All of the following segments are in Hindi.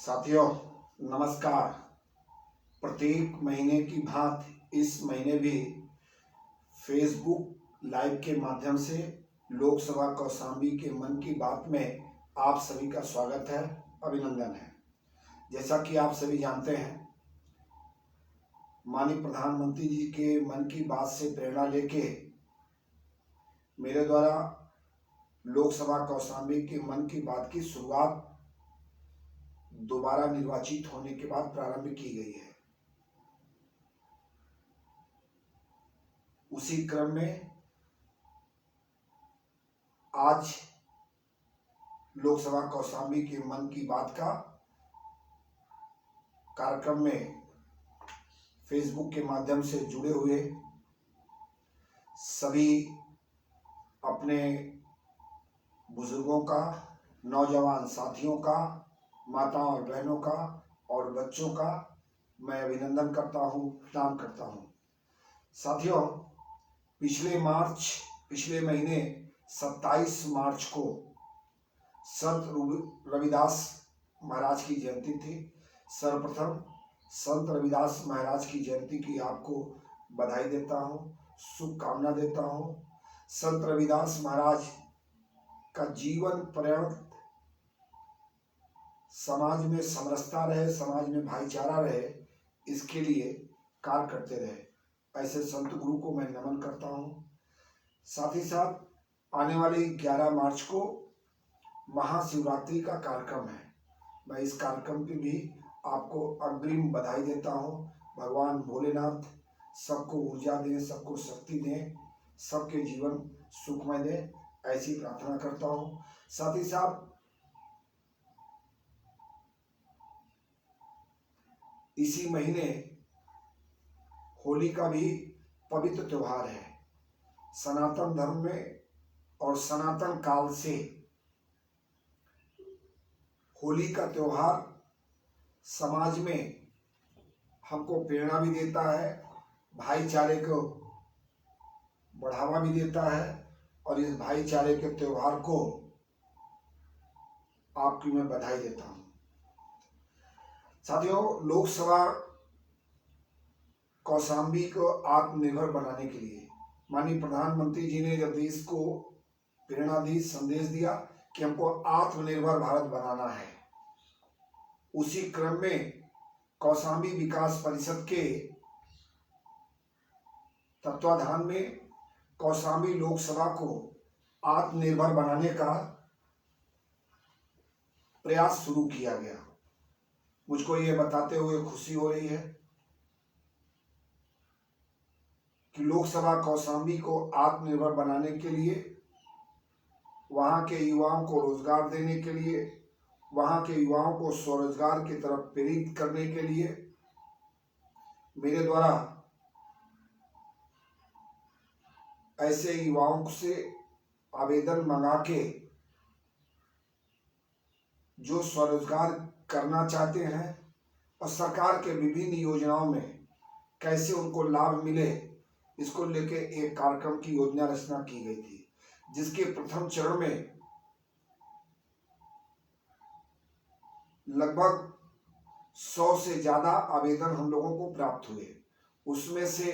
साथियों नमस्कार। प्रत्येक महीने की भांति इस महीने भी फेसबुक लाइव के माध्यम से लोकसभा कौशाम्बी के मन की बात में आप सभी का स्वागत है, अभिनंदन है। जैसा कि आप सभी जानते हैं, माननीय प्रधानमंत्री जी के मन की बात से प्रेरणा लेके मेरे द्वारा लोकसभा कौशाम्बी के मन की बात की शुरुआत दोबारा निर्वाचित होने के बाद प्रारंभ की गई है। उसी क्रम में आज लोकसभा कौशाम्बी के मन की बात का कार्यक्रम में फेसबुक के माध्यम से जुड़े हुए सभी अपने बुजुर्गों का, नौजवान साथियों का, माताओं और बहनों का और बच्चों का मैं अभिनंदन करता हूँ, प्रणाम करता हूँ। साथियों, पिछले महीने 27 मार्च को संत रविदास महाराज की जयंती थी। सर्वप्रथम संत रविदास महाराज की जयंती की आपको बधाई देता हूँ, शुभकामना देता हूँ। संत रविदास महाराज का जीवन पर्यंत समाज में समरसता रहे, समाज में भाईचारा रहे, इसके लिए कार्य करते रहे। ऐसे संत गुरु को मैं नमन करता हूँ। साथ ही साथ आने वाली 11 मार्च को महाशिवरात्रि का कार्यक्रम है। मैं इस कार्यक्रम की भी आपको अग्रिम बधाई देता हूँ। भगवान भोलेनाथ सबको ऊर्जा दें, सबको शक्ति दें, सबके जीवन सुखमय दें, ऐसी प्रार्थना करता हूँ। साथ ही साथ इसी महीने होली का भी पवित्र त्योहार है। सनातन धर्म में और सनातन काल से होली का त्योहार समाज में हमको प्रेरणा भी देता है, भाईचारे को बढ़ावा भी देता है, और इस भाईचारे के त्योहार को आपकी मैं बधाई देता हूँ। साथियों, लोकसभा कौशाम्बी को आत्मनिर्भर बनाने के लिए माननीय प्रधानमंत्री जी ने जब देश को प्रेरणा दी, संदेश दिया कि हमको आत्मनिर्भर भारत बनाना है, उसी क्रम में कौशाम्बी विकास परिषद के तत्वाधान में कौशाम्बी लोकसभा को आत्मनिर्भर बनाने का प्रयास शुरू किया गया। मुझको ये बताते हुए खुशी हो रही है कि लोकसभा कौशाम्बी को आत्मनिर्भर बनाने के लिए, वहाँ के युवाओं को रोजगार देने के लिए, वहाँ के युवाओं को स्वरोजगार की तरफ प्रेरित करने के लिए मेरे द्वारा ऐसे युवाओं से आवेदन मंगा के जो स्वरोजगार करना चाहते हैं और सरकार के विभिन्न योजनाओं में कैसे उनको लाभ मिले, इसको लेके एक कार्यक्रम की योजना रचना की गई थी, जिसके प्रथम चरण में लगभग 100 से ज्यादा आवेदन हम लोगों को प्राप्त हुए। उसमें से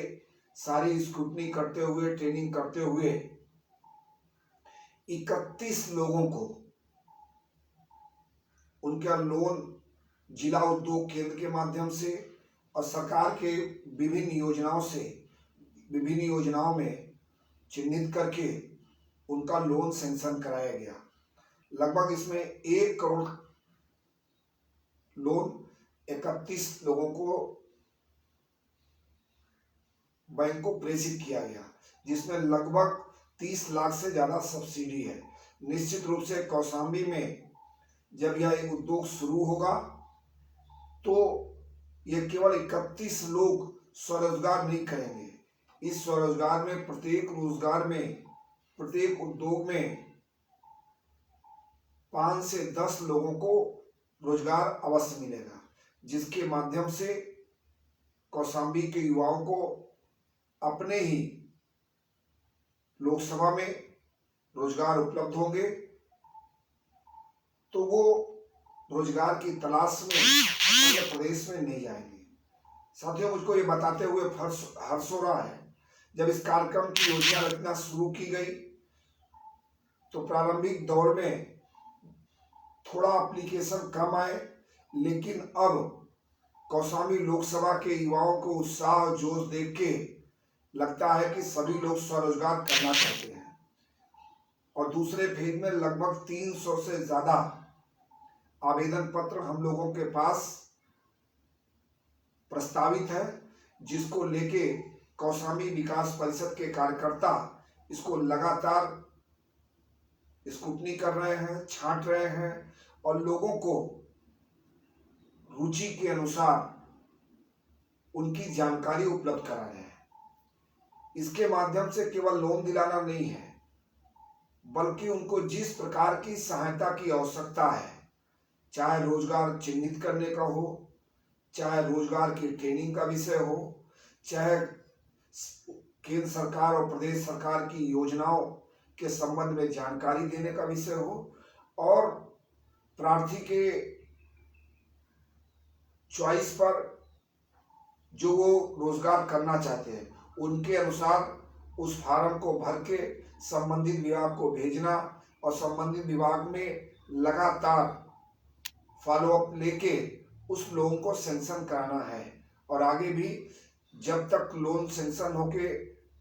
सारी स्क्रूटनी करते हुए, ट्रेनिंग करते हुए 31 लोगों को उनका लोन जिला उद्योग केंद्र के माध्यम से और सरकार के विभिन्न योजनाओं में चिन्हित करके उनका लोन सैंक्शन कराया गया। लगभग इसमें 1 करोड़ लोन 31 लोगों को बैंक को प्रेषित किया गया, जिसमें लगभग 30 लाख से ज्यादा सब्सिडी है। निश्चित रूप से कौशाम्बी में जब यह उद्योग शुरू होगा तो यह केवल 31 लोग स्वरोजगार नहीं करेंगे। इस स्वरोजगार में प्रत्येक रोजगार में, प्रत्येक उद्योग में 5 से 10 लोगों को रोजगार अवश्य मिलेगा, जिसके माध्यम से कौशाम्बी के युवाओं को अपने ही लोकसभा में रोजगार उपलब्ध होंगे, तो वो रोजगार की तलाश में अन्य प्रदेश में नहीं जाएंगे। साथियों, मुझको ये बताते हुए हर्ष हो रहा है, जब इस कार्यक्रम की योजना रचना शुरू की गई तो प्रारंभिक दौर में थोड़ा एप्लीकेशन कम आए, लेकिन अब कौशाम्बी लोकसभा के युवाओं को उत्साह और जोश देख के लगता है कि सभी लोग स्वरोजगार करना चाहते हैं। और दूसरे फेज में लगभग 300 से ज्यादा आवेदन पत्र हम लोगों के पास प्रस्तावित है, जिसको लेके कौशाम्बी विकास परिषद के कार्यकर्ता इसको लगातार स्क्रूटनी कर रहे हैं, छांट रहे हैं और लोगों को रुचि के अनुसार उनकी जानकारी उपलब्ध करा रहे हैं। इसके माध्यम से केवल लोन दिलाना नहीं है, बल्कि उनको जिस प्रकार की सहायता की आवश्यकता है, चाहे रोजगार चिन्हित करने का हो, चाहे रोजगार की ट्रेनिंग का विषय हो, चाहे केंद्र सरकार और प्रदेश सरकार की योजनाओं के संबंध में जानकारी देने का विषय हो, और प्रार्थी के चॉइस पर जो वो रोजगार करना चाहते हैं उनके अनुसार उस फार्म को भर के संबंधित विभाग को भेजना और संबंधित विभाग में लगातार फॉलोअप लेके उस लोन को सैंक्शन कराना है। और आगे भी जब तक लोन सैंक्शन होके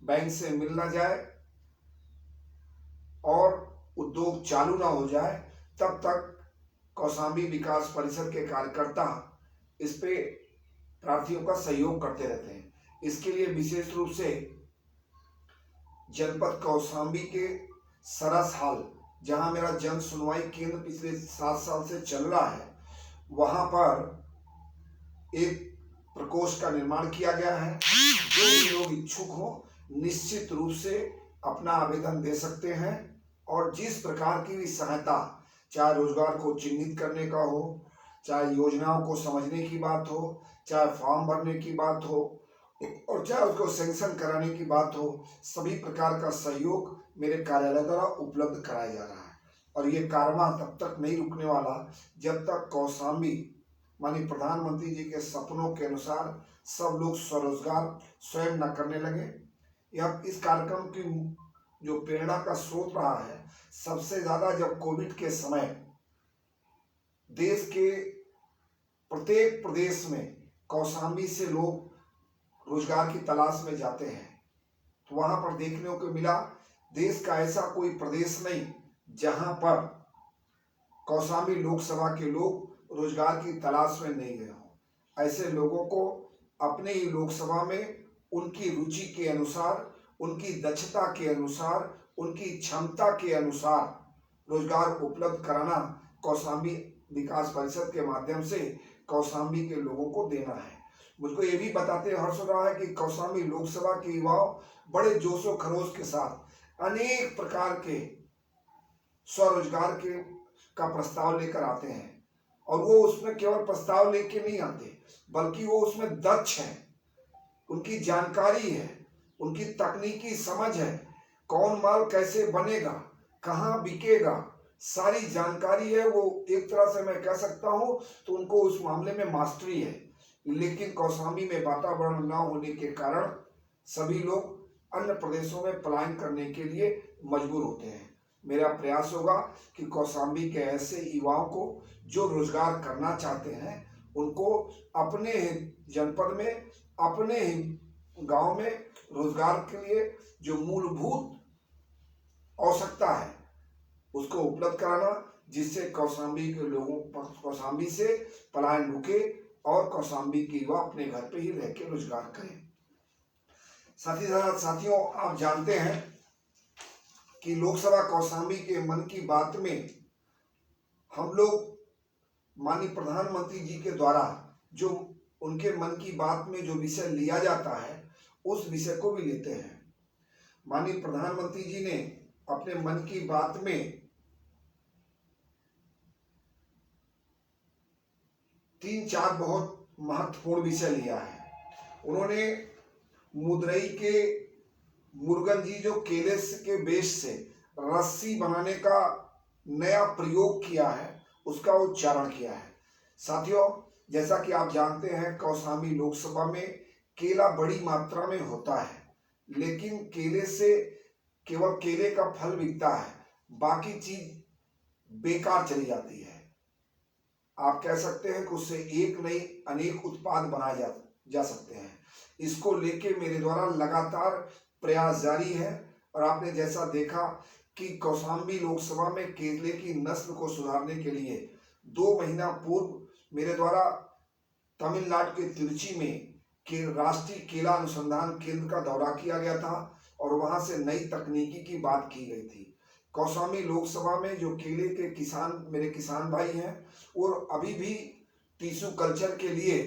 बैंक से मिल ना जाए और उद्योग चालू ना हो जाए, तब तक कौशाम्बी विकास परिषद के कार्यकर्ता इस पे प्रार्थियों का सहयोग करते रहते हैं। इसके लिए विशेष रूप से जनपद कौशाम्बी के सरस हाल, जहां मेरा जन सुनवाई केंद्र पिछले 7 साल से चल रहा है, वहां पर एक प्रकोष्ठ का निर्माण किया गया है। जो भी लोग इच्छुक हो निश्चित रूप से अपना आवेदन दे सकते हैं और जिस प्रकार की भी सहायता, चाहे रोजगार को चिन्हित करने का हो, चाहे योजनाओं को समझने की बात हो, चाहे फॉर्म भरने की बात हो और चाहे उसको सैंक्शन कराने की बात हो, सभी प्रकार का सहयोग मेरे कार्यालय द्वारा उपलब्ध कराया जा रहा है। और ये कारवां तब तक नहीं रुकने वाला जब तक कौशाम्बी माननीय प्रधानमंत्री जी के सपनों के अनुसार सब लोग स्वरोजगार स्वयं न करने लगे। यह इस कार्यक्रम की जो प्रेरणा का स्रोत रहा है, सबसे ज्यादा जब कोविड के समय देश के प्रत्येक प्रदेश में कौशाम्बी से लोग रोजगार की तलाश में जाते हैं, तो वहां पर देखने को मिला देश का ऐसा कोई प्रदेश नहीं जहां पर कौशाम्बी लोकसभा के लोग रोजगार की तलाश में नहीं गए हों। ऐसे लोगों को अपने ही लोकसभा में उनकी रुचि के अनुसार, उनकी दक्षता के अनुसार, उनकी क्षमता के अनुसार रोजगार उपलब्ध कराना कौशाम्बी विकास परिषद के माध्यम से कौशाम्बी के लोगों को देना है। मुझको ये भी बताते हर्ष हो रहा है कि कौशाम्बी लोकसभा के युवा बड़े जोशो खरोश के साथ अनेक प्रकार के स्वरोजगार का प्रस्ताव लेकर आते हैं, और वो उसमें केवल प्रस्ताव लेके नहीं आते, बल्कि वो उसमें दक्ष है, उनकी जानकारी है, उनकी तकनीकी समझ है, कौन माल कैसे बनेगा, कहाँ बिकेगा, सारी जानकारी है। वो एक तरह से मैं कह सकता हूँ तो उनको उस मामले में मास्टरी है। लेकिन कौशाम्बी में वातावरण न होने के कारण सभी लोग अन्य प्रदेशों में पलायन करने के लिए मजबूर होते हैं। मेरा प्रयास होगा कि कौशाम्बी के ऐसे युवाओं को जो रोजगार करना चाहते हैं उनको अपने ही जनपद में, अपने ही गांव में रोजगार के लिए जो मूलभूत आवश्यकता है उसको उपलब्ध कराना, जिससे कौशाम्बी के लोगों कौशाम्बी से पलायन रुके और कौशाम्बी के युवा अपने घर पे ही रह के रोजगार करें। साथ ही साथ साथियों, आप जानते हैं कि लोकसभा कौशाम्बी के मन की बात में हम लोग माननीय प्रधानमंत्री जी के द्वारा जो उनके मन की बात में जो विषय लिया जाता है उस विषय को भी लेते हैं। माननीय प्रधानमंत्री जी ने अपने मन की बात में 3-4 बहुत महत्वपूर्ण विषय लिया है। उन्होंने मुदरई के मुर्गन जी जो केले के बेस से रस्सी बनाने का नया प्रयोग किया है, उसका उच्चारण किया है। साथियों, जैसा कि आप जानते हैं, कौशाम्बी लोकसभा में केला बड़ी मात्रा में होता है, लेकिन केले से केवल केले का फल बिकता है, बाकी चीज बेकार चली जाती है। आप कह सकते हैं कि उससे एक नहीं अनेक उत्पाद बनाए जा सकते हैं। इसको लेके मेरे द्वारा लगातार प्रयास जारी है और आपने जैसा देखा कि कौशाम्बी लोकसभा में केले की नस्ल को सुधारने के लिए 2 महीना पूर्व मेरे द्वारा तमिलनाडु के तिरुचि में राष्ट्रीय केला अनुसंधान केंद्र का दौरा किया गया था और वहां से नई तकनीकी की बात की गई थी। कौशाम्बी लोकसभा में जो केले के किसान मेरे किसान भाई हैं और अभी भी टिश्यू कल्चर के लिए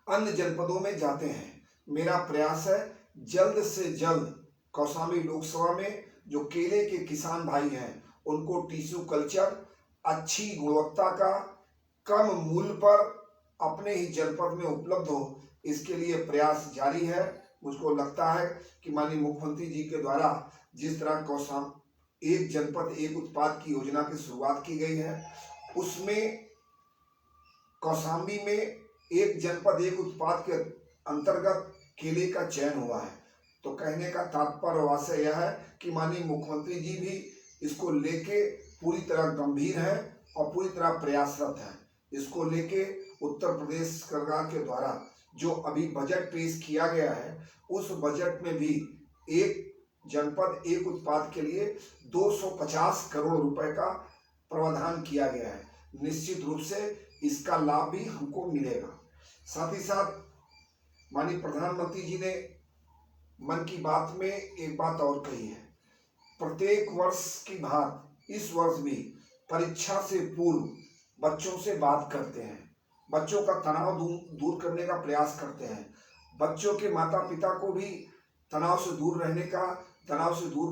अन्य जनपदों में जाते हैं। मेरा प्रयास है जल्द से जल्द कौशाम्बी लोकसभा में जो केले के किसान भाई हैं उनको टिश्यू कल्चर अच्छी गुणवत्ता का कम मूल्य पर अपने ही जनपद में उपलब्ध हो, इसके लिए प्रयास जारी है। मुझको लगता है कि माननीय मुख्यमंत्री जी के द्वारा जिस तरह एक जनपद एक उत्पाद की योजना की शुरुआत की गई है, उसमें कौशाम्बी में एक जनपद एक उत्पाद के अंतर्गत केले का चयन हुआ है। तो कहने का तात्पर्य यह है कि माननीय मुख्यमंत्री जी भी इसको लेके पूरी तरह गंभीर है और पूरी तरह प्रयासरत है। इसको लेके उत्तर प्रदेश सरकार के द्वारा जो अभी बजट पेश किया गया है, उस बजट में भी एक जनपद एक उत्पाद के लिए 250 करोड़ रुपए का प्रावधान किया गया है। निश्चित रूप से इसका लाभ भी हमको मिलेगा। साथ ही साथ माननीय प्रधानमंत्री जी ने मन की बात में एक बात और कही है, प्रत्येक वर्ष की भांति इस वर्ष भी परीक्षा से पूर्व बच्चों से बात करते हैं, बच्चों का तनाव दूर करने का प्रयास करते हैं, बच्चों के माता पिता को भी तनाव से दूर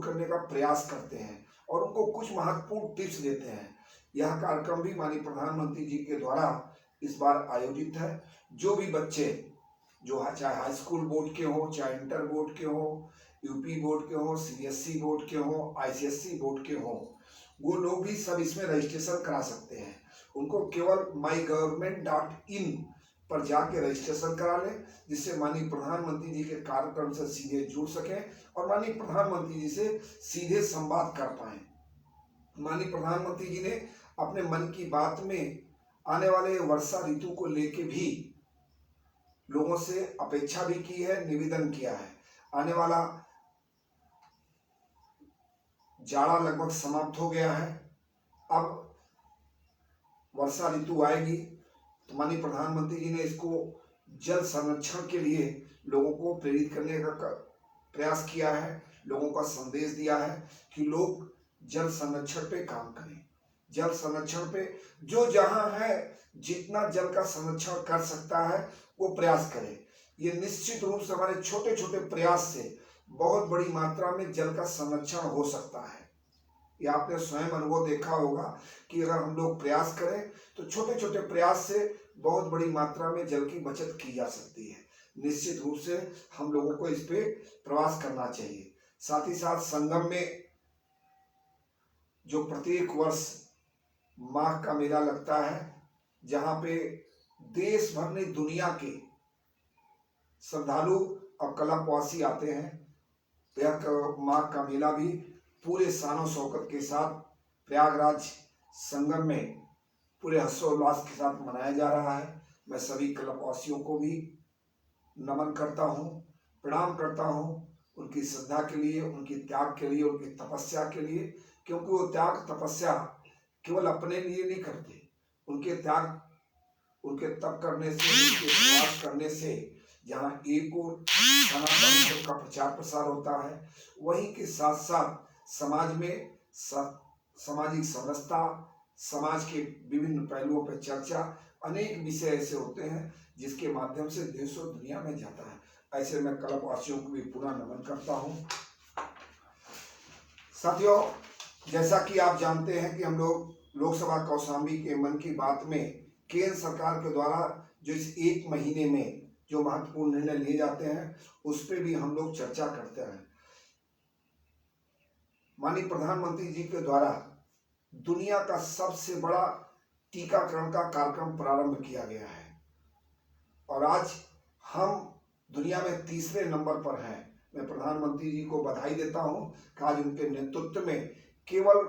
करने का प्रयास करते हैं और उनको कुछ महत्वपूर्ण टिप्स देते हैं। यह कार्यक्रम भी माननीय प्रधानमंत्री जी के द्वारा इस बार आयोजित है। जो भी बच्चे जो चाहे हाई स्कूल बोर्ड के हो, चाहे इंटर बोर्ड के हो, यूपी बोर्ड के हो, सीबीएसई बोर्ड के हो, आईसीएसई बोर्ड के हो, वो लोग भी सब इसमें रजिस्ट्रेशन करा सकते हैं। उनको केवल mygov.in पर जाके रजिस्ट्रेशन करा लें, जिससे माननीय प्रधानमंत्री जी के कार्यक्रम से सीधे जुड़ सकें और माननीय प्रधानमंत्री जी से सीधे संवाद कर पाएं। माननीय प्रधानमंत्री जी ने अपने मन की बात में आने वाले वर्षा ऋतु को लेके भी लोगों से अपेक्षा भी की है, निवेदन किया है। आने वाला जाड़ा लगभग समाप्त हो गया है, अब वर्षा ऋतु आएगी तो माननीय प्रधानमंत्री जी ने इसको जल संरक्षण के लिए लोगों को प्रेरित करने का प्रयास किया है, लोगों का संदेश दिया है कि लोग जल संरक्षण पे काम करें। जल संरक्षण पे जो जहां है जितना जल का संरक्षण कर सकता है वो प्रयास करे। ये निश्चित रूप से हमारे छोटे छोटे प्रयास से बहुत बड़ी मात्रा में जल का संरक्षण हो सकता है। ये आपने स्वयं अनुभव देखा होगा कि अगर हम लोग प्रयास करें तो छोटे छोटे प्रयास से बहुत बड़ी मात्रा में जल की बचत की जा सकती है। निश्चित रूप से हम लोगों को इस पे प्रयास करना चाहिए। साथ ही साथ संगम में जो प्रत्येक वर्ष माघ का मेला लगता है, जहां पे देश भर में दुनिया के श्रद्धालु और कल्पवासी आते हैं। यह माघ का मेला भी पूरे शानो शौकत के साथ प्रयागराज संगम में पूरे हर्षोल्लास के साथ मनाया जा रहा है। मैं सभी कल्पवासियों को भी नमन करता हूँ, प्रणाम करता हूँ उनकी श्रद्धा के लिए, उनकी त्याग के लिए, उनकी तपस्या के लिए, क्योंकि वो त्याग तपस्या केवल अपने लिए नहीं करते। उनके तप करने से, उनके प्रयास करने से जहाँ एक और सनातन का प्रचार प्रसार होता है, वहीं के साथ साथ समाज में सामाजिक समरसता, समाज के विभिन्न पहलुओं पर चर्चा, अनेक विषय ऐसे होते हैं जिसके माध्यम से देश और दुनिया में जाता है। ऐसे मैं कल्पवासियों को भी पुनः नमन करता हूँ। साथियों, जैसा कि आप जानते हैं कि हम लोग लोकसभा कौशाम्बी के मन की बात में केंद्र सरकार के द्वारा जो इस एक महीने में जो महत्वपूर्ण निर्णय लिए जाते हैं उस पर भी हम लोग चर्चा करते हैं। माननीय प्रधानमंत्री जी के द्वारा दुनिया का सबसे बड़ा टीकाकरण का कार्यक्रम प्रारंभ किया गया है और आज हम दुनिया में तीसरे नंबर पर हैं। मैं प्रधानमंत्री जी को बधाई देता हूं कि आज उनके नेतृत्व में केवल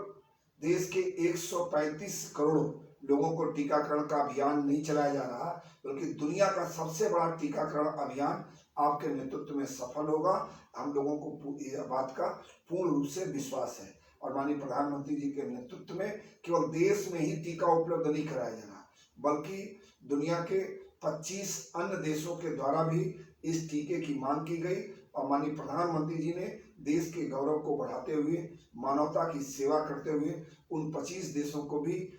देश के 135 करोड़ लोगों को टीकाकरण का अभियान नहीं चलाया जा रहा, बल्कि दुनिया का सबसे बड़ा टीकाकरण अभियान आपके नेतृत्व में सफल होगा। हम लोगों को इस बात का पूर्ण रूप से विश्वास है और माननीय प्रधानमंत्री जी के नेतृत्व में केवल देश में ही टीका उपलब्ध नहीं कराया जा रहा, बल्कि दुनिया के 25 अन्य देशों के द्वारा भी इस टीके की मांग की गई और माननीय प्रधानमंत्री जी ने देश के गौरव को बढ़ाते हुए, मानवता की सेवा करते हुए उन 25 देशों को भी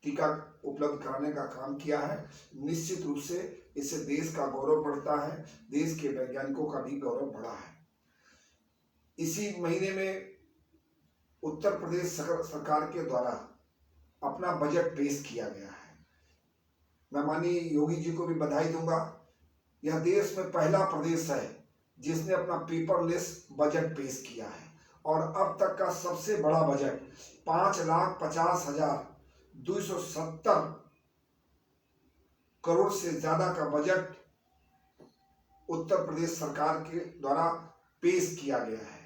टीका उपलब्ध कराने का काम किया है। निश्चित रूप से इससे देश का गौरव बढ़ता है, देश के वैज्ञानिकों का भी गौरव बढ़ा है। इसी महीने में उत्तर प्रदेश सरकार के द्वारा अपना बजट पेश किया गया है। मैं माननीय योगी जी को भी बधाई दूंगा। यह देश में पहला प्रदेश है जिसने अपना पेपरलेस बजट पेश किया है और अब तक का सबसे बड़ा बजट 5,50,270 करोड़ से ज्यादा का बजट उत्तर प्रदेश सरकार के द्वारा पेश किया गया है।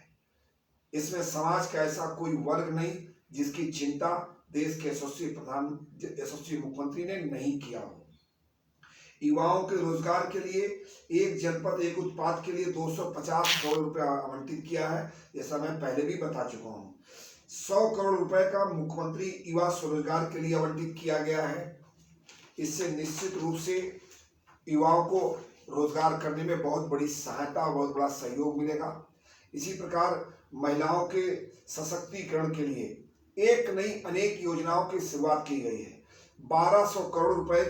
इसमें समाज का ऐसा कोई वर्ग नहीं जिसकी चिंता देश के यशस्वी मुख्यमंत्री ने नहीं किया हो। युवाओं के रोजगार के लिए एक जनपद एक उत्पाद के लिए 250 करोड़ रुपया आवंटित किया है। जैसा मैं पहले भी बता चुका हूँ। 100 करोड़ रुपए का मुख्यमंत्री युवा स्वरोजगार के लिए आवंटित किया गया है। इससे निश्चित रूप से युवाओं को रोजगार करने में बहुत बड़ी सहायता, बहुत बड़ा सहयोग मिलेगा। इसी प्रकार महिलाओं के सशक्तिकरण के लिए एक नई अनेक योजनाओं की शुरुआत की गई है। 1200 करोड़ रुपए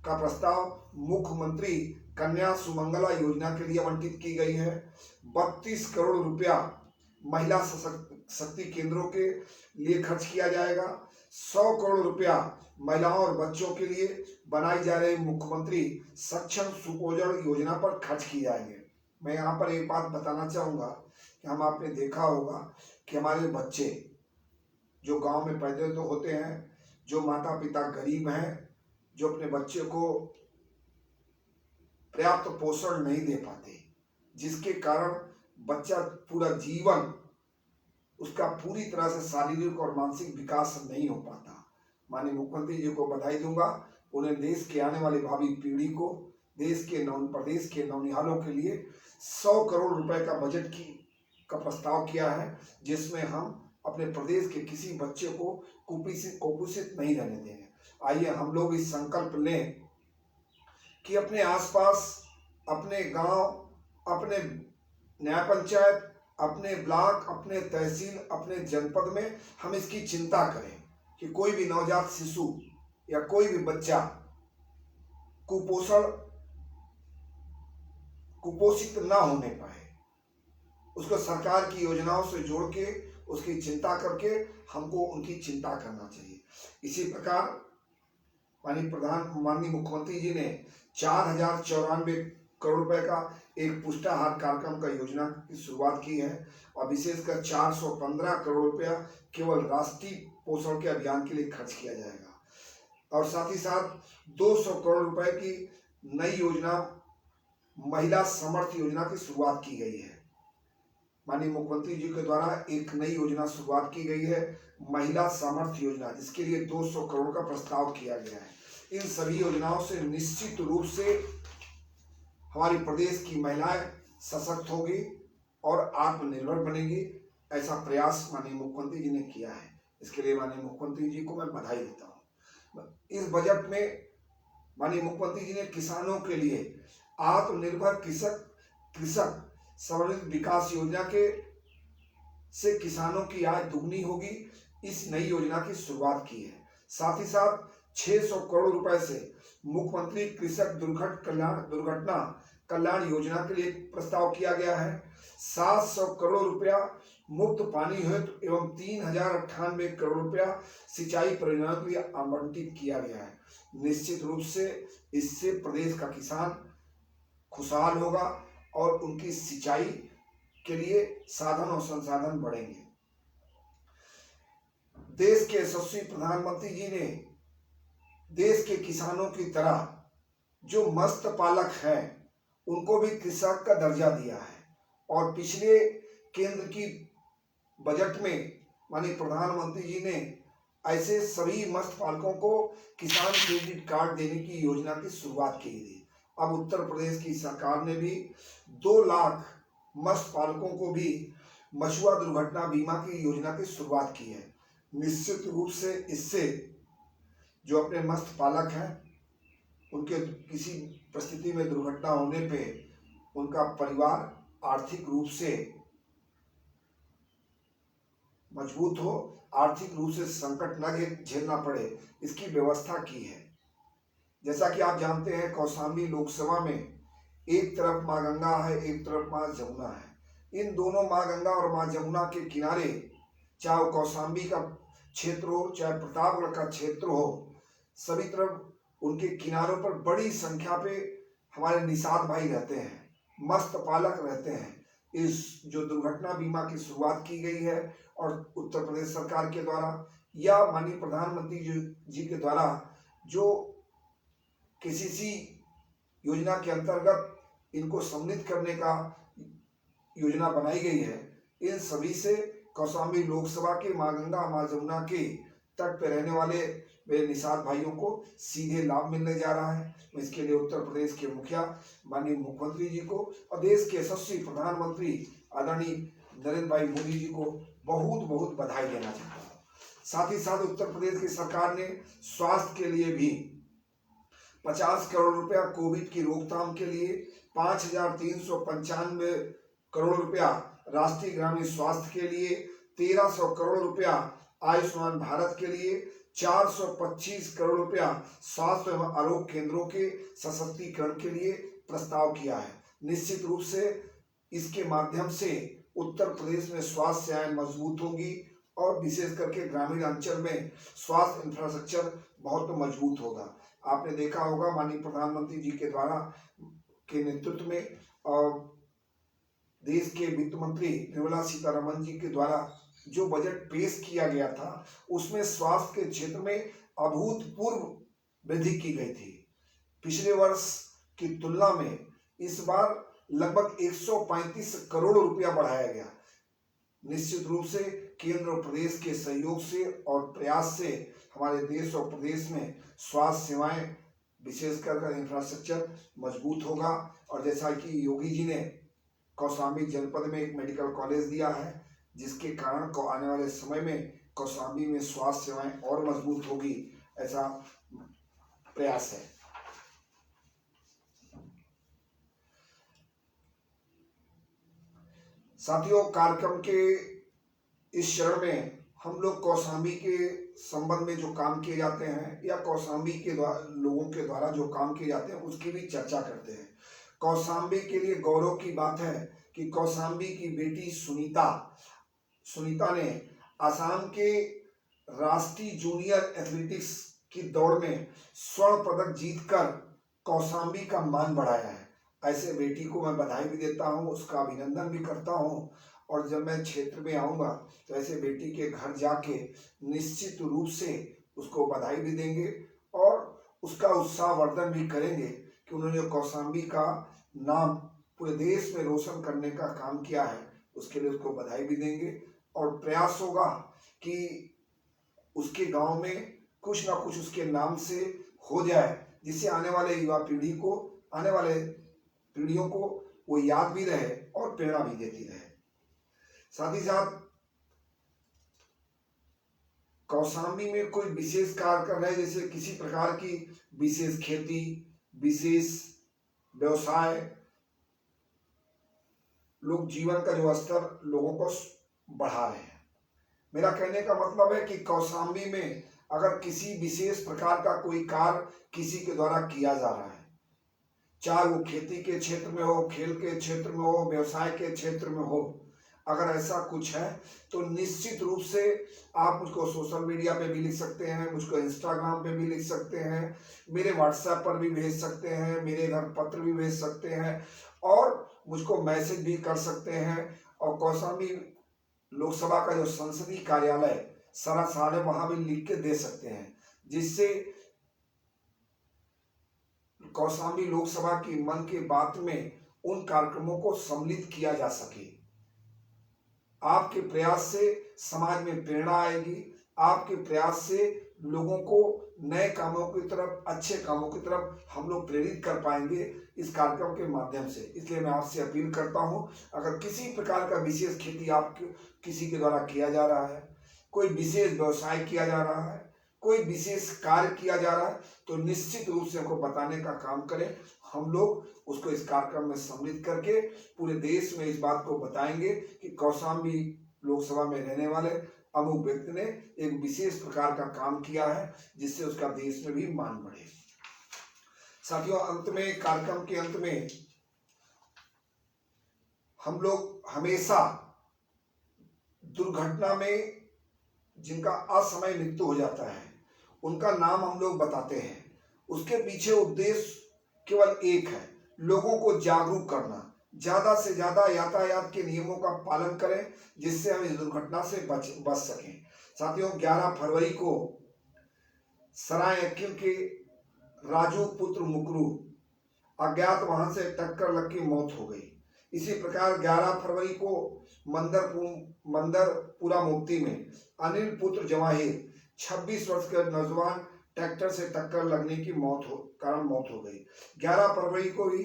का प्रस्ताव मुख्यमंत्री कन्या सुमंगला योजना के लिए आवंटित की गई है। 32 करोड़ रुपया महिला शक्ति केंद्रों के लिए खर्च किया जाएगा। 100 करोड़ रुपया महिलाओं और बच्चों के लिए बनाई जा रही मुख्यमंत्री सक्षम सुपोषण योजना पर खर्च किए जाएंगे। मैं यहाँ पर एक बात बताना चाहूँगा कि आपने देखा होगा कि हमारे बच्चे जो गांव में पैदा तो होते हैं, जो माता पिता गरीब हैं, जो अपने बच्चे को पर्याप्त पोषण नहीं दे पाते, जिसके कारण बच्चा पूरा जीवन उसका पूरी तरह से शारीरिक और मानसिक विकास नहीं हो पाता। माननीय मुख्यमंत्री जी को बधाई दूंगा। उन्हें देश के आने वाली भावी पीढ़ी को, देश के प्रदेश के नौनिहालों के लिए 100 करोड़ रुपए का बजट का प्रस्ताव किया है, जिसमें हम अपने प्रदेश के किसी बच्चे को कुपोषित नहीं रहने देंगे। आइए हम लोग इस संकल्प लें कि अपने आसपास, अपने गांव, अपने न्याय पंचायत, अपने ब्लॉक, अपने तहसील, अपने जनपद में हम इसकी चिंता करें कि कोई भी नवजात शिशु या कोई भी बच्चा कुपोषित ना होने पाए। उसको सरकार की योजनाओं से जोड़ के उसकी चिंता करके हमको उनकी चिंता करना चाहिए। इसी प्रकार माननीय मुख्यमंत्री जी ने 4,094 करोड़ रुपए का एक पुष्टाहार कार्यक्रम का योजना की शुरुआत की है और विशेषकर 415 करोड़ रुपया केवल राष्ट्रीय पोषण के अभियान के लिए खर्च किया जाएगा और साथ ही साथ 200 करोड़ रुपए की नई योजना महिला समर्थ योजना की शुरुआत की गई है। माननीय मुख्यमंत्री जी के द्वारा एक नई योजना शुरुआत की गई है, महिला सामर्थ्य योजना, जिसके लिए 200 करोड़ का प्रस्ताव किया गया है। इन सभी योजनाओं से निश्चित रूप से हमारे प्रदेश की महिलाएं सशक्त होगी और आत्मनिर्भर बनेगी। ऐसा प्रयास माननीय मुख्यमंत्री जी ने किया है। इसके लिए माननीय मुख्यमंत्री जी को मैं बधाई देता हूँ। इस बजट में माननीय मुख्यमंत्री जी ने किसानों के लिए आत्मनिर्भर कृषक समृद्ध विकास योजना से किसानों की आय दुगनी होगी, इस नई योजना की शुरुआत की है। साथ ही साथ 600 करोड़ रुपए से मुख्यमंत्री कृषक दुर्घटना कल्याण योजना के लिए प्रस्ताव किया गया है। 700 करोड़ रुपया मुफ्त पानी हेतु एवं 3,098 करोड़ रुपया सिंचाई परियोजनाओं के लिए आवंटित किया गया है। निश्चित रूप से इससे प्रदेश का किसान खुशहाल होगा और उनकी सिंचाई के लिए साधन और संसाधन बढ़ेंगे। देश के यशस्वी प्रधानमंत्री जी ने देश के किसानों की तरह जो मत्स्य पालक हैं उनको भी कृषक का दर्जा दिया है। और पिछले केंद्र की बजट में माननीय प्रधानमंत्री जी ने ऐसे सभी मत्स्य पालकों को किसान क्रेडिट कार्ड देने की योजना की शुरुआत की थी। अब उत्तर प्रदेश की सरकार ने भी 2 लाख मत्स्य पालकों को भी मछुआ दुर्घटना बीमा की योजना की शुरुआत की है। निश्चित रूप से इससे जो अपने मत्स्य पालक हैं उनके किसी परिस्थिति में दुर्घटना होने पे उनका परिवार आर्थिक रूप से मजबूत हो, आर्थिक रूप से संकट न झेलना पड़े, इसकी व्यवस्था की है। जैसा कि आप जानते हैं कौशाम्बी लोकसभा में एक तरफ माँ गंगा है, एक तरफ माँ जमुना है। इन दोनों माँ गंगा और माँ जमुना के किनारे, चाहे वो कौशाम्बी का क्षेत्र हो चाहे प्रतापगढ़ का क्षेत्र हो, सभी तरफ उनके किनारों पर बड़ी संख्या पे हमारे निषाद भाई रहते हैं, मत्स्य पालक रहते हैं। इस जो दुर्घटना बीमा की शुरुआत की गई है और उत्तर प्रदेश सरकार के द्वारा या माननीय प्रधानमंत्री जी के द्वारा जो केसीसी योजना के अंतर्गत इनको सम्मिलित करने का योजना बनाई गई है, इन सभी से कौशाम्बी लोकसभा के माँ गंगा माँ जमुना के तट पर रहने वाले मेरे निषाद भाइयों को सीधे लाभ मिलने जा रहा है। मैं इसके लिए उत्तर प्रदेश के मुखिया माननीय मुख्यमंत्री जी को और देश के यशस्वी प्रधानमंत्री आदरणीय नरेंद्र भाई मोदी जी को बहुत बहुत बधाई देना चाहता हूँ। साथ ही साथ उत्तर प्रदेश की सरकार ने स्वास्थ्य के लिए भी 50 करोड़ रुपया, कोविड की रोकथाम के लिए 5,395 करोड़ रुपया, राष्ट्रीय ग्रामीण स्वास्थ्य के लिए 1,300 करोड़ रुपया, आयुष्मान भारत के लिए 425 करोड़ रुपया, स्वास्थ्य एवं आरोग्य केंद्रों के सशक्तिकरण के लिए प्रस्ताव किया है। निश्चित रूप से इसके माध्यम से उत्तर प्रदेश में स्वास्थ्य सेवाएं मजबूत होंगी और विशेष करके ग्रामीण अंचल में स्वास्थ्य इंफ्रास्ट्रक्चर बहुत मजबूत होगा। आपने देखा होगा माननीय प्रधानमंत्री जी के द्वारा के नेतृत्व में देश के वित्त मंत्री निर्मला सीतारमण जी के द्वारा जो बजट पेश किया गया था उसमें स्वास्थ्य के क्षेत्र में अभूतपूर्व वृद्धि की गई थी। पिछले वर्ष की तुलना में इस बार लगभग 135 करोड़ रुपया बढ़ाया गया। निश्चित रूप से केंद्र और प्रदेश के सहयोग से और प्रयास से हमारे देश और प्रदेश में स्वास्थ्य सेवाएं विशेषकर इंफ्रास्ट्रक्चर मजबूत होगा। और जैसा कि योगी जी ने कौशाम्बी जनपद में एक मेडिकल कॉलेज दिया है, जिसके कारण को आने वाले समय में कौशाम्बी में स्वास्थ्य सेवाएं और मजबूत होगी, ऐसा प्रयास है। साथियों, कार्यक्रम के इस चरण में हम लोग कौशाम्बी के संबंध में जो काम किए जाते हैं या कौशाम्बी के लोगों के द्वारा जो काम किए जाते हैं उसकी भी चर्चा करते हैं। कौशाम्बी के लिए गौरव की बात है कि कौशाम्बी की बेटी सुनीता ने असम के राष्ट्रीय जूनियर एथलेटिक्स की दौड़ में स्वर्ण पदक जीतकर कौशाम्बी का मान बढ़ाया है। ऐसे बेटी को मैं बधाई भी देता हूं, उसका अभिनंदन भी करता हूं। और जब मैं क्षेत्र में आऊँगा तो ऐसे बेटी के घर जाके निश्चित रूप से उसको बधाई भी देंगे और उसका उत्साहवर्धन भी करेंगे कि उन्होंने कौशाम्बी का नाम पूरे देश में रोशन करने का काम किया है, उसके लिए उसको बधाई भी देंगे। और प्रयास होगा कि उसके गांव में कुछ ना कुछ उसके नाम से हो जाए, जिससे आने वाले युवा पीढ़ी को, आने वाले पीढ़ियों को वो याद भी रहे और प्रेरणा भी देती रहे। साथ ही साथ कौशाम्बी में कोई विशेष कार्य कर रहे, जैसे किसी प्रकार की विशेष खेती, विशेष व्यवसाय, लोग जीवन का जो स्तर लोगों को बढ़ा रहे हैं। मेरा कहने का मतलब है कि कौशाम्बी में अगर किसी विशेष प्रकार का कोई कार्य किसी के द्वारा किया जा रहा है, चाहे वो खेती के क्षेत्र में हो, खेल के क्षेत्र में हो, व्यवसाय के क्षेत्र में हो, अगर ऐसा कुछ है तो निश्चित रूप से आप मुझको सोशल मीडिया पे भी लिख सकते हैं, मुझको इंस्टाग्राम पे भी लिख सकते हैं, मेरे व्हाट्सएप पर भी भेज सकते हैं, मेरे घर पत्र भी भेज सकते हैं और मुझको मैसेज भी कर सकते हैं। और कौशाम्बी लोकसभा का जो संसदीय कार्यालय सारा सारे वहां भी लिख के दे सकते हैं, जिससे कौशाम्बी लोकसभा की मन की बात में उन कार्यक्रमों को सम्मिलित किया जा सके। आपके प्रयास से समाज में प्रेरणा आएगी, आपके प्रयास से लोगों को नए कामों की तरफ, अच्छे कामों की तरफ हम लोग प्रेरित कर पाएंगे इस कार्यक्रम के माध्यम से। इसलिए मैं आपसे अपील करता हूं, अगर किसी प्रकार का विशेष खेती आप किसी के द्वारा किया जा रहा है, कोई विशेष व्यवसाय किया जा रहा है, कोई विशेष कार्य किया जा रहा है, तो निश्चित रूप से हमको बताने का काम करें। हम लोग उसको इस कार्यक्रम में सम्मिलित करके पूरे देश में इस बात को बताएंगे कि कौशाम्बी लोकसभा में रहने वाले अमुक व्यक्ति ने एक विशेष प्रकार का काम किया है, जिससे उसका देश में भी मान बढ़े। साथियों, अंत में, कार्यक्रम के अंत में हम लोग हमेशा दुर्घटना में जिनका असमय मृत्यु हो जाता है उनका नाम हम लोग बताते हैं। उसके पीछे उद्देश्य केवल एक है, लोगों को जागरूक करना। ज्यादा से ज्यादा यातायात के नियमों का पालन करें, जिससे हम इस दुर्घटना से बच सकें। साथियों, 11 फरवरी को सरायकेला के राजू पुत्र मुकरू अज्ञात वाहन से टक्कर लग के मौत हो गई। इसी प्रकार 11 फरवरी को मंदरपुरा मुफ्ती में अनिल पुत्र जवाहिर 26 वर्ष के नौजवान ट्रैक्टर से टक्कर लगने की कारण मौत हो गई। 11 फरवरी को भी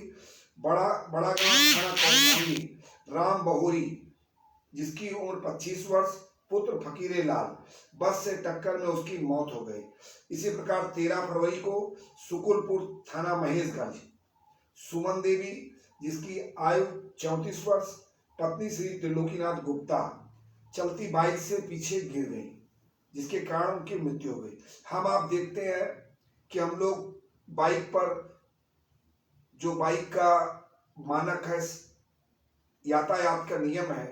बड़ा गांव थाना कौशाम्बी राम बहोरी, जिसकी उम्र 25 वर्ष, पुत्र फकीरे लाल, बस से टक्कर में उसकी मौत हो गई। इसी प्रकार 13 फरवरी को सुकुलपुर थाना महेशगंज सुमन देवी, जिसकी आयु 34 वर्ष, पत्नी श्री त्रिलोकीनाथ गुप्ता चलती बाइक से पीछे गिर गई, जिसके कारण उनकी मृत्यु हो गई। हम आप देखते हैं कि हम लोग बाइक पर, जो बाइक का मानक है, यातायात का नियम है,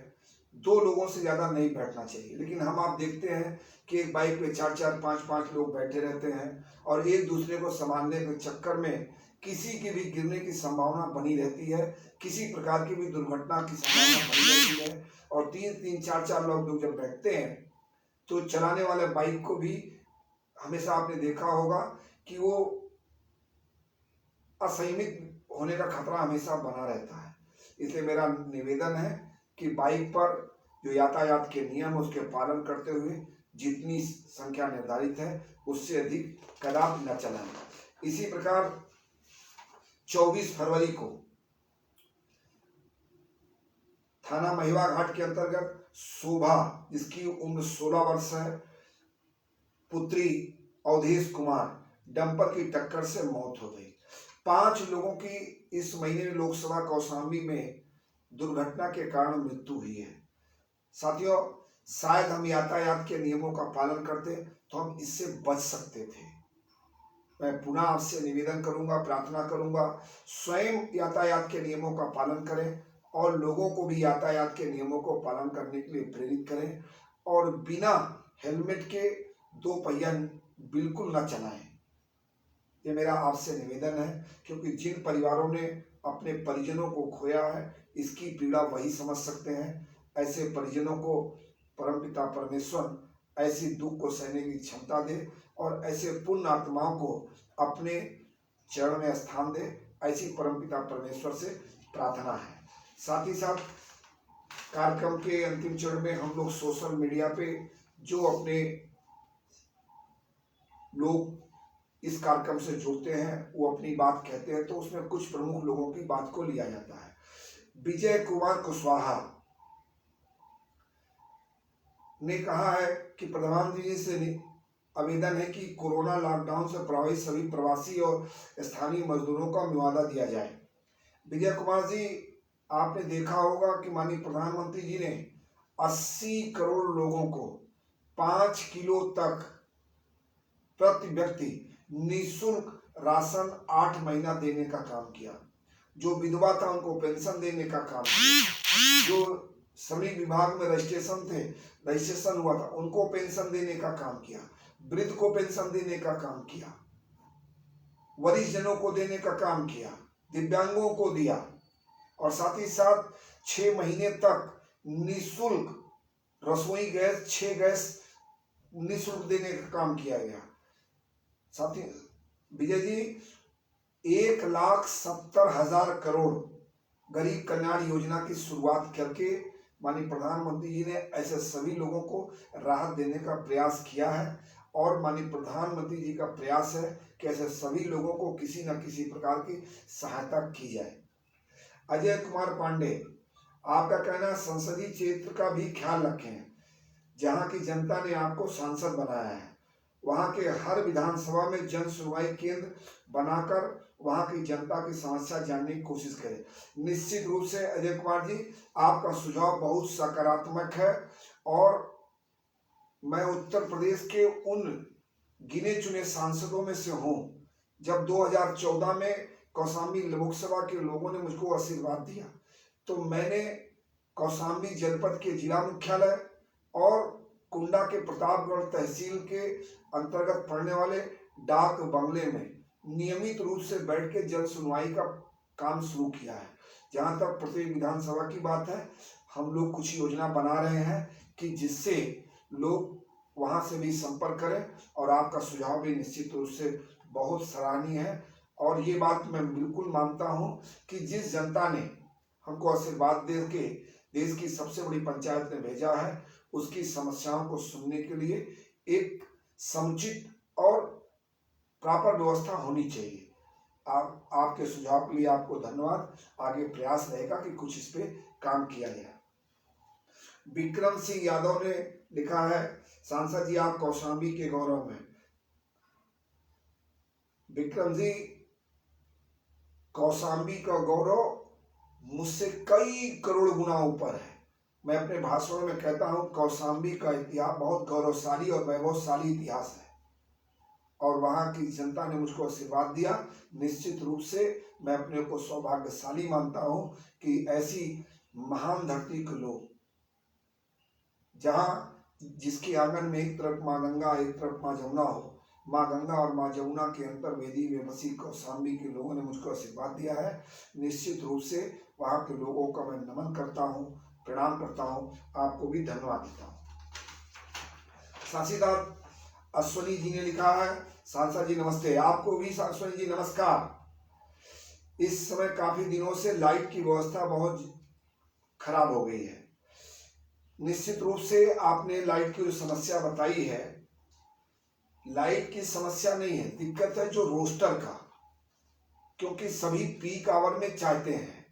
2 लोगों से ज्यादा नहीं बैठना चाहिए, लेकिन हम आप देखते हैं कि एक बाइक पे 4-4, 5-5 लोग बैठे रहते हैं और एक दूसरे को संभालने के चक्कर में किसी की भी गिरने की संभावना बनी रहती है, किसी प्रकार की भी दुर्घटना की संभावना बनी रहती है। और 3-3, 4-4 लोग जब बैठते हैं तो चलाने वाले बाइक को भी हमेशा आपने देखा होगा कि वो असंयमित होने का खतरा हमेशा बना रहता है। इसलिए मेरा निवेदन है कि बाइक पर जो यातायात के नियम है उसके पालन करते हुए जितनी संख्या निर्धारित है उससे अधिक कदापि न चलाएं। इसी प्रकार 24 फरवरी को थाना महिवा घाट के अंतर्गत शोभा, जिसकी उम्र 16 वर्ष है, पुत्री अवधेश कुमार, डंपर की टक्कर से मौत हो गई। 5 लोगों की इस महीने में लोकसभा कौशाम्बी में दुर्घटना के कारण मृत्यु हुई है। साथियों, शायद हम यातायात के नियमों का पालन करते तो हम इससे बच सकते थे। मैं पुनः आपसे निवेदन करूंगा, प्रार्थना करूंगा, स्वयं यातायात के नियमों का पालन करें और लोगों को भी यातायात के नियमों को पालन करने के लिए प्रेरित करें और बिना हेलमेट के 2 पहिया बिल्कुल न चलाएं। ये मेरा आपसे निवेदन है, क्योंकि जिन परिवारों ने अपने परिजनों को खोया है, इसकी पीड़ा वही समझ सकते हैं। ऐसे परिजनों को परमपिता परमेश्वर ऐसी दुख को सहने की क्षमता दे और ऐसे पुण्य आत्माओं को अपने चरण में स्थान दे, ऐसी परमपिता परमेश्वर से प्रार्थना है। साथ ही साथ कार्यक्रम के अंतिम चरण में हम लोग सोशल मीडिया पे जो अपने लोग इस कार्यक्रम से जुड़ते हैं वो अपनी बात कहते हैं, तो उसमें कुछ प्रमुख लोगों की बात को लिया जाता है। विजय कुमार कुशवाहा ने कहा है कि प्रधानमंत्री जी से आवेदन है कि कोरोना लॉकडाउन से प्रभावित सभी प्रवासी और स्थानीय मजदूरों का मुआवजा दिया जाए। विजय कुमार जी, आपने देखा होगा कि माननीय प्रधानमंत्री जी ने 80 करोड़ लोगों को 5 किलो तक प्रति व्यक्ति निःशुल्क राशन 8 महीना देने का काम किया। जो विधवा था उनको पेंशन देने का काम किया। जो श्रमिक विभाग में रजिस्ट्रेशन हुआ था उनको पेंशन देने का काम किया। वृद्ध को पेंशन देने का काम किया, वरिष्ठ जनों को देने का काम किया, दिव्यांगों को दिया और साथ ही साथ 6 महीने तक निःशुल्क रसोई गैस 6 गैस निःशुल्क देने का काम किया गया। साथी विजय जी, 1,70,000 करोड़ गरीब कल्याण योजना की शुरुआत करके माननीय प्रधानमंत्री जी ने ऐसे सभी लोगों को राहत देने का प्रयास किया है। और माननीय प्रधानमंत्री जी का प्रयास है कि ऐसे सभी लोगों को किसी न किसी प्रकार की सहायता की जाए। अजय कुमार पांडे, आपका कहना है संसदीय क्षेत्र का भी ख्याल रखें। जहां की जनता ने आपको सांसद बनाया है, वहां के हर विधानसभा में जन सुनवाई केंद्र बनाकर वहां की जनता की समस्या जानने की कोशिश करें। निश्चित रूप से अजय कुमार जी, आपका सुझाव बहुत सकारात्मक है और मैं उत्तर प्रदेश के उन गिने चुने सांसदों में से हूं। जब 2014 में कौशाम्बी लोकसभा के लोगों ने मुझको आशीर्वाद दिया तो मैंने कौशाम्बी जनपद के जिला मुख्यालय और कुंडा के प्रतापगढ़ तहसील के अंतर्गत पड़ने वाले डाक बंगले में नियमित रूप से बैठ के जन सुनवाई का काम शुरू किया है। जहां तक प्रत्येक विधानसभा की बात है, हम लोग कुछ योजना बना रहे हैं कि जिससे लोग वहां से भी संपर्क करें। और आपका सुझाव भी निश्चित रूप से बहुत सराहनीय है। और ये बात मैं बिल्कुल मानता हूं कि जिस जनता ने हमको आशीर्वाद दे के देश की सबसे बड़ी पंचायत में भेजा है, उसकी समस्याओं को सुनने के लिए एक समुचित और प्रॉपर व्यवस्था होनी चाहिए। आपके सुझाव के लिए आपको धन्यवाद। आगे प्रयास रहेगा कि कुछ इस पे काम किया जाए। विक्रम सिंह यादव ने लिखा है, सांसद जी आप कौशाम्बी के गौरव में। विक्रम जी, कौशाम्बी का गौरव मुझसे कई करोड़ गुना ऊपर है। मैं अपने भाषण में कहता हूं कौशाम्बी का इतिहास बहुत गौरवशाली और वैभवशाली इतिहास है और वहां की जनता ने मुझको आशीर्वाद दिया। निश्चित रूप से मैं अपने को सौभाग्यशाली मानता हूं कि ऐसी महान धरती के लोग, जहां जिसके आंगन में एक तरफ माँ गंगा एक तरफ माँ जमुना हो, माँ गंगा और माँ जमुना के अंतर्वेदी में बसी कौशाम्बी के लोगों ने मुझको आशीर्वाद दिया है। निश्चित रूप से वहां के लोगों का मैं नमन करता हूं, प्रणाम करता हूं, आपको भी धन्यवाद देता हूं। सासीदार अश्वनी जी ने लिखा है, सांसद जी नमस्ते। आपको भी अश्वनी जी नमस्कार। इस समय काफी दिनों से लाइट की व्यवस्था बहुत खराब हो गई है। निश्चित रूप से आपने लाइट की जो समस्या बताई है, लाइट की समस्या नहीं है, दिक्कत है जो रोस्टर का, क्योंकि सभी पीक आवर में चाहते हैं।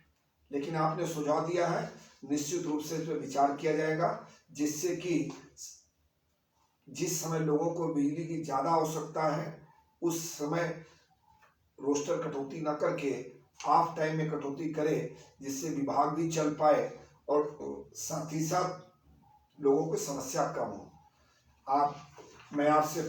लेकिन आपने सुझाव दिया है, निश्चित रूप से इस पर विचार किया जाएगा, जिससे कि जिस समय लोगों को बिजली की ज्यादा आवश्यकता है उस समय रोस्टर कटौती न करके ऑफ टाइम में कटौती करे, जिससे विभाग भी चल पाए और साथ ही साथ लोगों की समस्या कम हो। मैं आपसे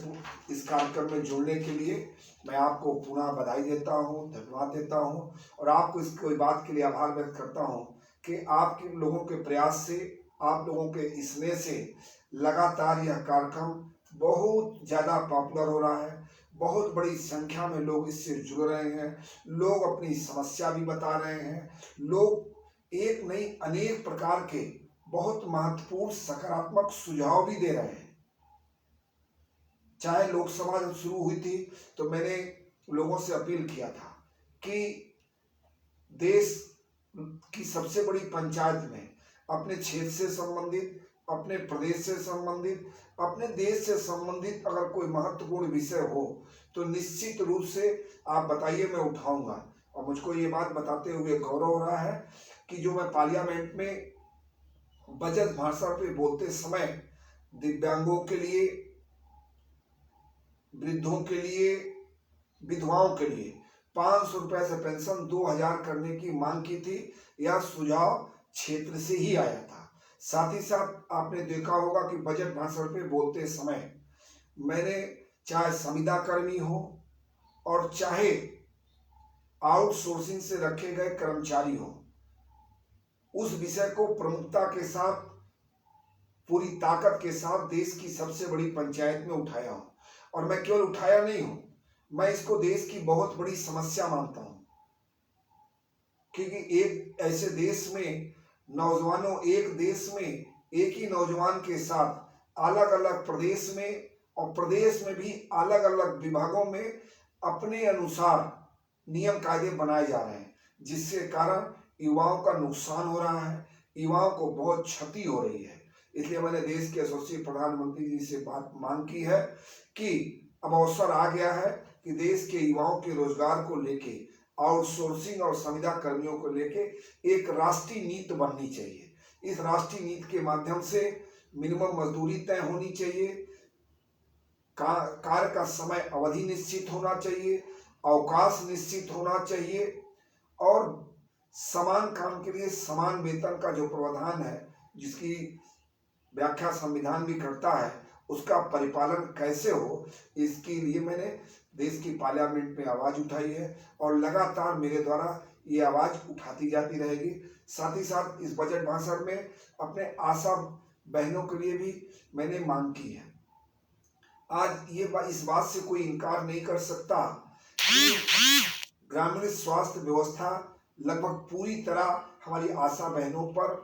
इस कार्यक्रम में जुड़ने के लिए मैं आपको पुनः बधाई देता हूं, धन्यवाद देता हूं और आपको इस कोई बात के लिए आभार व्यक्त करता हूं कि आपके लोगों के प्रयास से, आप लोगों के स्नेह से लगातार यह कार्यक्रम बहुत ज़्यादा पॉपुलर हो रहा है। बहुत बड़ी संख्या में लोग इससे जुड़ रहे हैं, लोग अपनी समस्या भी बता रहे हैं, लोग एक नहीं अनेक प्रकार के बहुत महत्वपूर्ण सकारात्मक सुझाव भी दे रहे हैं। चाहे लोकसभा जब शुरू हुई थी तो मैंने लोगों से अपील किया था कि देश की सबसे बड़ी पंचायत में अपने क्षेत्र से संबंधित, अपने प्रदेश से संबंधित, अपने देश से संबंधित अगर कोई महत्वपूर्ण विषय हो तो निश्चित रूप से आप बताइए, मैं उठाऊंगा। और मुझको ये बात बताते हुए गौरव हो रहा है कि जो मैं पार्लियामेंट में बजट भाषण पे बोलते समय दिव्यांगों के लिए, वृद्धों के लिए, विधवाओं के लिए 500 रुपए से पेंशन 2000 करने की मांग की थी। यह सुझाव क्षेत्र से ही आया था। साथ ही साथ आपने देखा होगा कि बजट भाषण पे बोलते समय मैंने चाहे संविदा कर्मी हो और चाहे आउटसोर्सिंग से रखे गए कर्मचारी हो, उस विषय को प्रमुखता के साथ, पूरी ताकत के साथ देश की सबसे बड़ी पंचायत में उठाया हूं। और मैं केवल उठाया नहीं हूं, मैं इसको देश की बहुत बड़ी समस्या मानता हूं, क्योंकि एक ऐसे देश में नौजवानों, एक देश में एक ही नौजवान के साथ अलग अलग प्रदेश में और प्रदेश में भी अलग अलग विभागों में अपने अनुसार नियम कायदे बनाए जा रहे हैं, जिसके कारण युवाओं का नुकसान हो रहा है, युवाओं को बहुत क्षति हो रही है। इसलिए मैंने देश के यशस्वी प्रधानमंत्री जी से बात मांग की है कि अब अवसर आ गया है कि देश के युवाओं के रोजगार को लेके, आउटसोर्सिंग और संविदा कर्मियों को लेके एक राष्ट्रीय नीति बननी चाहिए। इस राष्ट्रीय नीति के माध्यम से मिनिमम मजदूरी तय होनी चाहिए, कार्य का समय अवधि निश्चित होना चाहिए, अवकाश निश्चित होना चाहिए और समान काम के लिए समान वेतन का जो प्रावधान है, जिसकी व्याख्या संविधान भी करता है, उसका परिपालन कैसे हो, इसके लिए मैंने देश की पार्लियामेंट में आवाज उठाई है और लगातार मेरे द्वारा ये आवाज उठाती जाती रहेगी। साथ ही साथ इस बजट भाषण में अपने आशा बहनों के लिए भी मैंने मांग की है। आज ये इस बात से कोई इनकार नहीं कर सकता कि ग्रामीण स्वास्थ्य व्यवस्था लगभग पूरी तरह हमारी आशा बहनों पर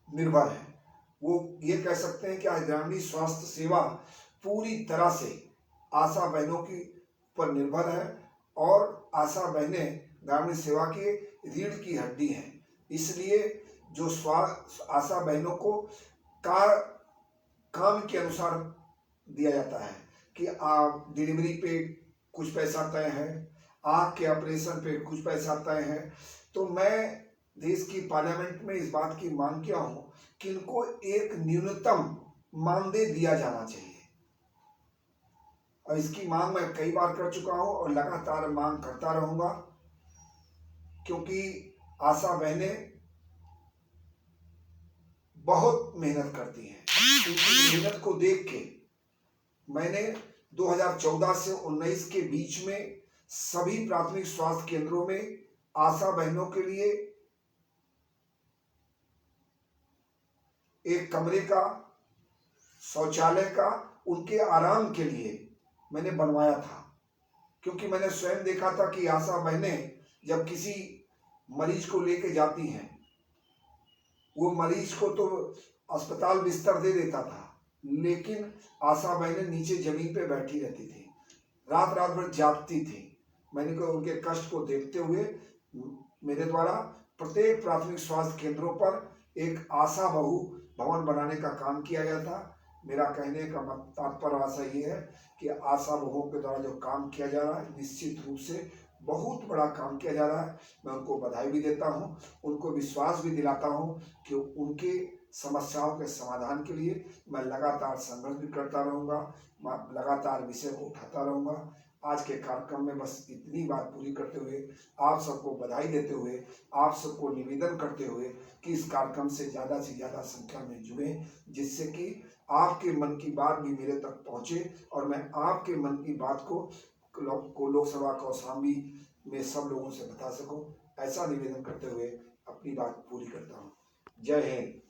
निर्भर है। वो ये कह सकते हैं कि आज ग्रामीण स्वास्थ्य सेवा पूरी तरह से आशा बहनों की पर निर्भर है और आशा बहनें ग्रामीण सेवा के रीढ़ की हड्डी हैं। इसलिए जो आशा बहनों को काम के अनुसार दिया जाता है कि आप डिलीवरी पे कुछ पैसा तय है, आँख के ऑपरेशन पे कुछ पैसा तय है। तो मैं देश की पार्लियामेंट में इस बात की मांग किया हूँ कि इनको एक न्यूनतम मानदेय दिया जाना चाहिए और इसकी मांग मैं कई बार कर चुका हूँ और लगातार मांग करता रहूंगा, क्योंकि आशा बहनें बहुत मेहनत करती हैं। उनकी मेहनत को देख के मैंने 2014 से 19 के बीच में सभी प्राथमिक स्वास्थ्य केंद्रों में आशा बहनों के लिए एक कमरे का, शौचालय का, उनके आराम के लिए मैंने बनवाया था। क्योंकि मैंने स्वयं देखा था कि आशा बहनें जब किसी मरीज को लेके जाती हैं, वो मरीज को तो अस्पताल बिस्तर दे देता था, लेकिन आशा बहनें नीचे जमीन पे बैठी रहती थी, रात रात भर जागती थी। मैंने उनके कष्ट को देखते हुए मेरे द्वारा प्रत्येक प्राथमिक स्वास्थ्य केंद्रों पर एक आशा बहू भवन बनाने का काम किया गया था। मेरा कहने का तात्पर्य आशा ये है कि आशा बहुओं के द्वारा जो काम किया जा रहा है, निश्चित रूप से बहुत बड़ा काम किया जा रहा है। मैं उनको बधाई भी देता हूँ, उनको विश्वास भी दिलाता हूँ कि उनके समस्याओं के समाधान के लिए मैं लगातार संघर्ष भी करता रहूँगा, लगातार विषय को उठाता रहूँगा। आज के कार्यक्रम में बस इतनी बात पूरी करते हुए, आप सबको बधाई देते हुए, आप सबको निवेदन करते हुए कि इस कार्यक्रम से ज़्यादा संख्या में जुड़ें, जिससे कि आपके मन की बात भी मेरे तक पहुँचे और मैं आपके मन की बात को लोकसभा कौशाम्बी में सब लोगों से बता सकूं। ऐसा निवेदन करते हुए अपनी बात पूरी करता हूं। जय हिंद।